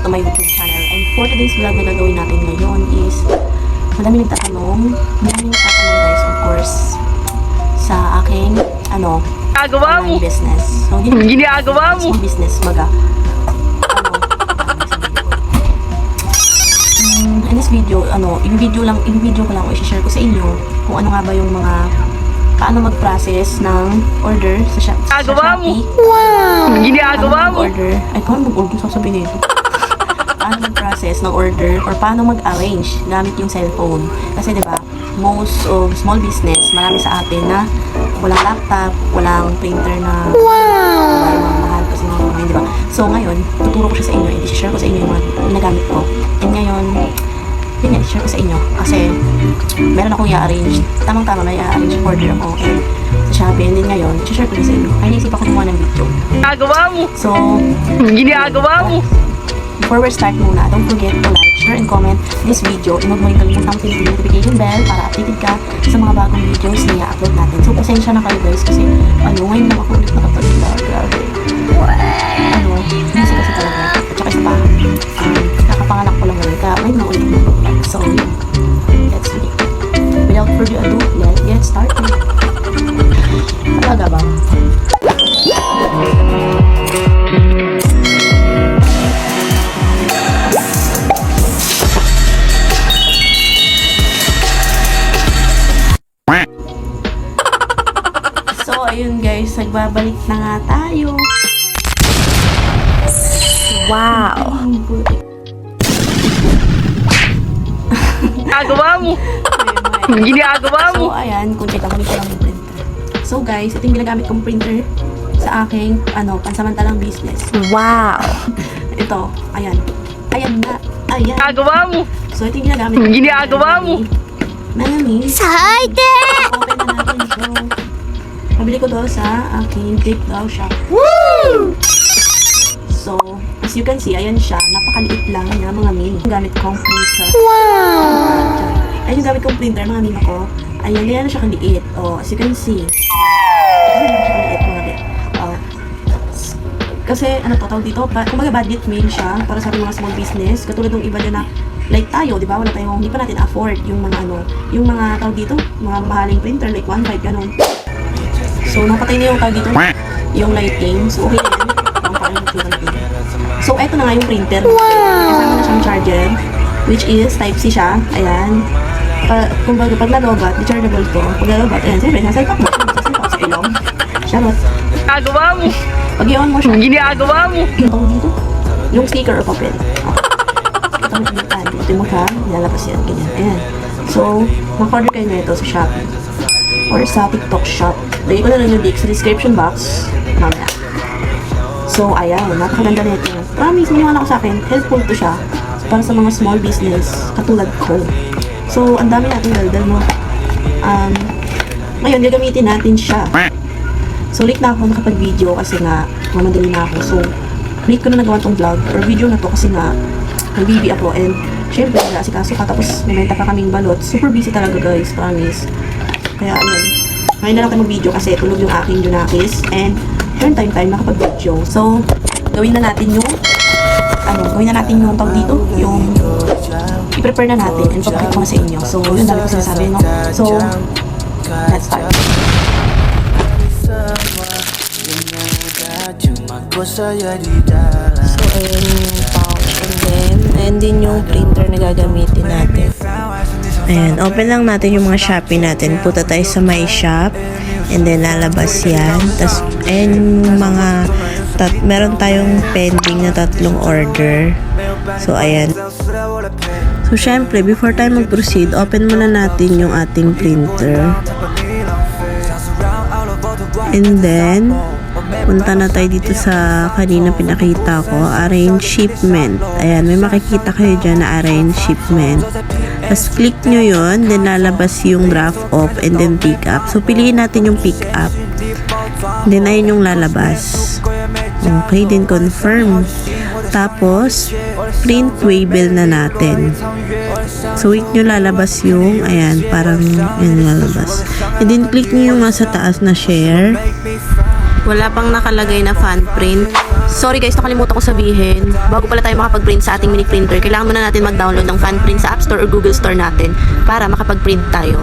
to my YouTube channel. And for today's vlog na gagawin natin ngayon is madami nagtatanong guys, of course, sa aking online business. So, ginagawa mo. Small business, baga. In this video, i-video ko lang o i-share ko sa inyo kung ano nga ba yung mga paano mag-process ng order sa Shopee. Wow! Ginagawa mo! Order. Ay, kung mag-order, sasabihin nito. Paano mag-process ng order or paano mag-arrange gamit yung cellphone. Kasi diba, most of small business, marami sa atin na walang laptop, walang printer na mahal kasi mga mga, diba? So ngayon, tuturo ko siya sa inyo, i-share ko sa inyo yung mga ginagamit ko. And ngayon, share ko sa inyo kasi meron akong i-arrange, tamang-tama may i-arrange order ako sa Shopee, and then ngayon share ko na sa inyo. Ay, naisip ako kumuha ng video. Ginagawa mo! So, ginagawa mo! Before we start muna, don't forget to like, share, and comment this video. And huwag mo yung kalimutan yung notification bell para updated ka sa mga bagong videos na i-upload natin. So, pasensya na kayo guys kasi ngayon lang ako ulit nakapag-vlog. Grabe. Busy kasi talaga. At saka isa pa, nakapanganak ko lang ngayon. Kaya ngayon na ulit ako. So, let's do it. Without further ado, let's get started. Talaga ba? So, ayun guys, nagbabalik na nga tayo. Wow! Ginagawa mo! Ginagawa mo! So, ayan, kung kita ko nito lang yung printer. So, guys, ito yung ginagamit kong printer sa aking, pansamantalang business. Wow! Ito, ayan. Ayan na. Ayan. Ginagawa mo! So, ito yung ginagamit ko. Ginagawa mo! Mami. Excited! Open na natin ito. Pabili ko doon sa aking TikTok shop. Woo! So, as you can see, ayan siya. Napakaliit lang niya, mga mini. Gamit kong printer. Wow! Ayun yung gamit kong printer, mga mini ko. Ayan, ganyan na siya kaliit. Oh, as you can see. Ayan na siya kaliit, mga mini. Oh. Kasi, tawag dito, kumbaga budget meal siya para sa mga small business. Katulad ng iba dyan na, like tayo, di ba? Wala tayong, hindi pa natin afford yung mga yung mga tawag dito, mga mahaling printer, like 1.5, ganun. So, napatay na yung tawag dito, yung lighting. So, okay na yan. So, eto na nga yung printer. Kasama na siyang charger, which is Type-C siya. Ayan. Kumbaga, pag nalobat, rechargeable to. Pag nalobat, ayan, siyempre, nasalpak mo. Nasalpak sa ilong. Charot. Ginagawa mo! Pag i-on mo siya, Ginagawa mo! yung tawag dito, yung sticker or papel. Ito mo siya, nilalabas yan, ganyan. Ayan. So, mag-order kayo na ito sa Shopee or sa TikTok shop. Lagay ko na lang yung link sa description box. Mamaya. So, ayan, napakaganda nito. Promise, maniwala ko sa akin, helpful to siya para sa mga small business katulad ko. So, ang dami natin daldal, no? Ngayon, gagamitin natin siya. So, late na ako nakapag-video kasi nga, mamadali na ako. So, late ko na nagawa tong vlog or video na to kasi nga, nag-BB ako and syempre, nag-asikaso ka tapos mamenta pa kaming balot. Super busy talaga guys, promise. Kaya, ayun. Ngayon na lang tayo mag-video kasi tulog yung aking Junakis and time nakapag-video. So, gawin na natin yung tawag dito, yung i-prepare na natin and pag-click ko na sa inyo. So, yun, dami ko sinasabi, no? So, let's start. So, ayan yung pouch and then yung printer na gagamitin natin. Ayan, open lang natin yung mga Shopee natin. Punta tayo sa My Shop. And then, lalabas yan. Tapos, ayan yung mga, meron tayong pending na 3 order. So, ayan. So, syempre, before tayo mag-proceed, open muna natin yung ating printer. And then, punta na tayo dito sa kanina pinakita ko, arrange shipment. Ayan, may makikita kayo dyan na arrange shipment. Tapos click nyo yun, then lalabas yung draft off and then pick up. So, piliin natin yung pick up. Then, ayun yung lalabas. Okay, then confirm. Tapos, print waybill na natin. So, wait nyo lalabas yung, ayan, parang yan lalabas. And then, click nyo yung nasa taas na share. Wala pang nakalagay na fan print. Sorry guys, nakalimutan ko sabihin. Bago pala tayo makapag-print sa ating mini printer, kailangan muna natin mag-download ng fan print sa App Store or Google Store natin para makapag-print tayo.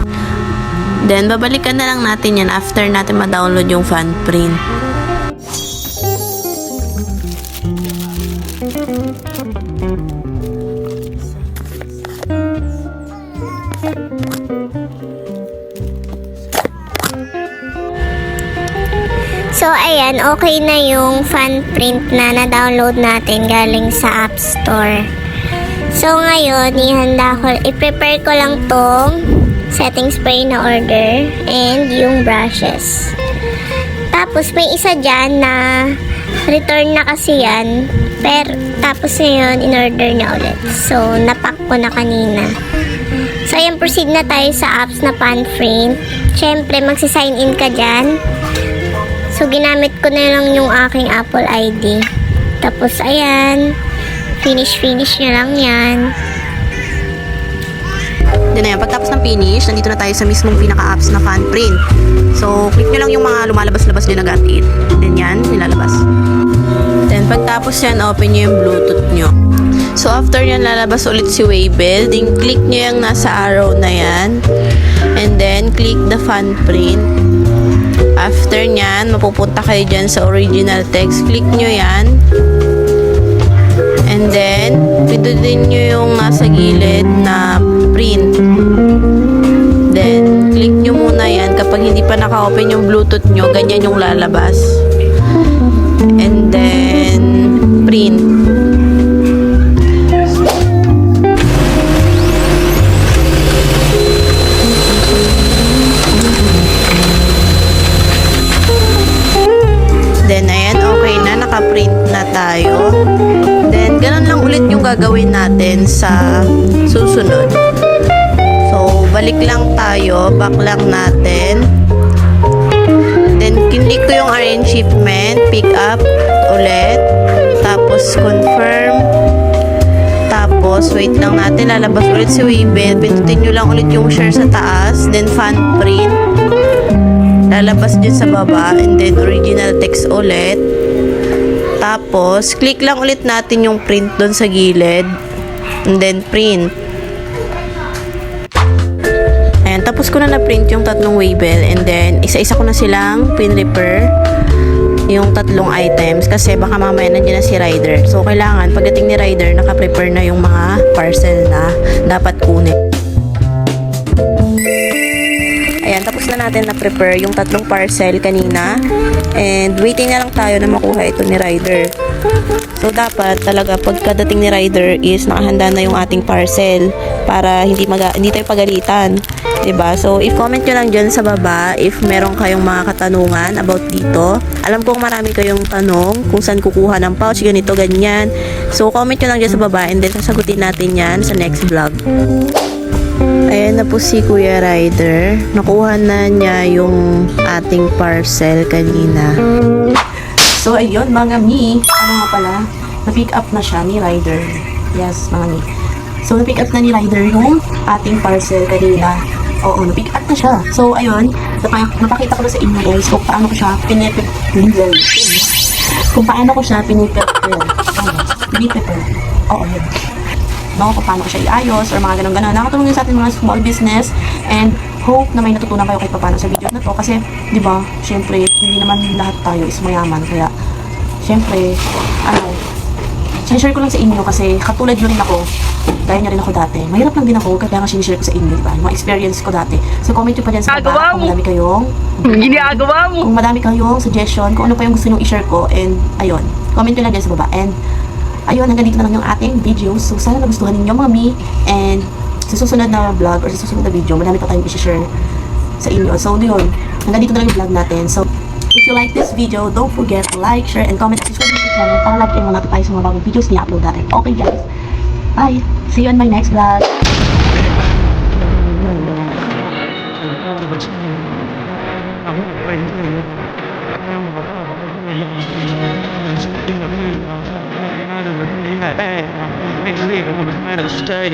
Then, babalikan na lang natin yan after natin ma-download yung fan print. So, ayan, okay na yung fan print na na-download natin galing sa App Store. So, ngayon, i-prepare ko lang tong setting spray na order and yung brushes. Tapos, may isa dyan na return na kasi yan. Pero, tapos ngayon, in-order na ulit. So, napack ko na kanina. So, ayan, proceed na tayo sa apps na fan print. Siyempre, magsisign in ka dyan. So, ginamit ko na lang yung aking Apple ID. Tapos, ayan. Finish nyo lang yan. Then ayan, pagtapos ng finish, nandito na tayo sa mismong pinaka-apps na fan print. So, click nyo lang yung mga lumalabas-labas din na got-it. Then yan, nilalabas. Then, pagtapos yan, open nyo yung Bluetooth nyo. So, after yan, lalabas ulit si Waybill. Then, click nyo yung nasa arrow na yan. And then, click the fan print. After nyan, mapupunta kayo dyan sa original text. Click nyo yan. And then, pindutin nyo yung nasa gilid na print. Then, click nyo muna yan. Kapag hindi pa naka-open yung Bluetooth nyo, ganyan yung lalabas. And then, print. Then, ayan, okay na. Naka-print na tayo. Then, ganun lang ulit yung gagawin natin sa susunod. So, balik lang tayo. Back lang natin. Then, click ko yung arrange shipment. Pick up ulit. Tapos, confirm. Tapos, wait lang natin. Lalabas ulit si Waybill. Pindutin nyo lang ulit yung share sa taas. Then, fan print. Lalabas din sa baba, and then original text ulit. Tapos, click lang ulit natin yung print doon sa gilid. And then, print. Ayan, tapos ko na na-print yung tatlong Waybill. And then, isa-isa ko na silang pin-repair yung tatlong items. Kasi baka mamaya nandiyan na si rider. So, kailangan, pagdating ni rider, naka-prepare na yung mga parcel na dapat kunin. Ayan, tapos na natin na-prepare yung tatlong parcel kanina. And waiting na lang tayo na makuha ito ni rider. So, dapat talaga pagkadating ni rider is nakahanda na yung ating parcel para hindi tayo pagalitan. 'Di ba? So, i-comment nyo lang dyan sa baba if meron kayong mga katanungan about dito. Alam kong marami kayong tanong kung saan kukuha ng pouch, ganito, ganyan. So, comment nyo lang dyan sa baba and then sasagutin natin yan sa next vlog. Ayan na po si Kuya Rider. Nakuha na niya yung ating parcel kanina. So, ayun mga mi. Ano nga pala? Na-pick up na siya ni Rider. Yes, mga mi. So, na-pick up na ni Rider yung ating parcel kanina. Oo, na-pick up na siya. So, ayun. Napakita ko na sa inyo guys kung paano ko siya pinipipil. Kung paano ko siya pinipipil. Oo, yun. No, kung paano ko siya iayos or mga ganun-ganun. Nakatulong yun sa ating mga small business and hope na may natutunan kayo kahit paano sa video na to kasi, di ba, syempre, hindi naman lahat tayo is mayaman kaya, syempre, sinishare ko lang sa inyo kasi katulad nyo rin ako, gaya nyo rin ako dati. Mahirap lang din ako kaya nga sinishare ko sa inyo, di ba? Yung mga experience ko dati. So, comment nyo pa dyan sa baba kung madami kayong Ginagawa mo! kung madami kayong suggestion, kung ano pa yung gusto nyo i-share ko and, ayun, comment nyo lang dyan sa baba and ayun, hanggang dito na lang yung ating video. So, sana nagustuhan ninyo mga mi. And sa susunod na vlog or sa susunod na video, marami pa tayong i-share sa inyo. So, yun. Hanggang dito na lang yung vlog natin. So, if you like this video, don't forget to like, share, and comment. At subscribe to the channel para lagi kayong malapit tayo sa mga bagong videos na i-upload natin. Okay, guys. Bye. See you on my next vlog. Stay.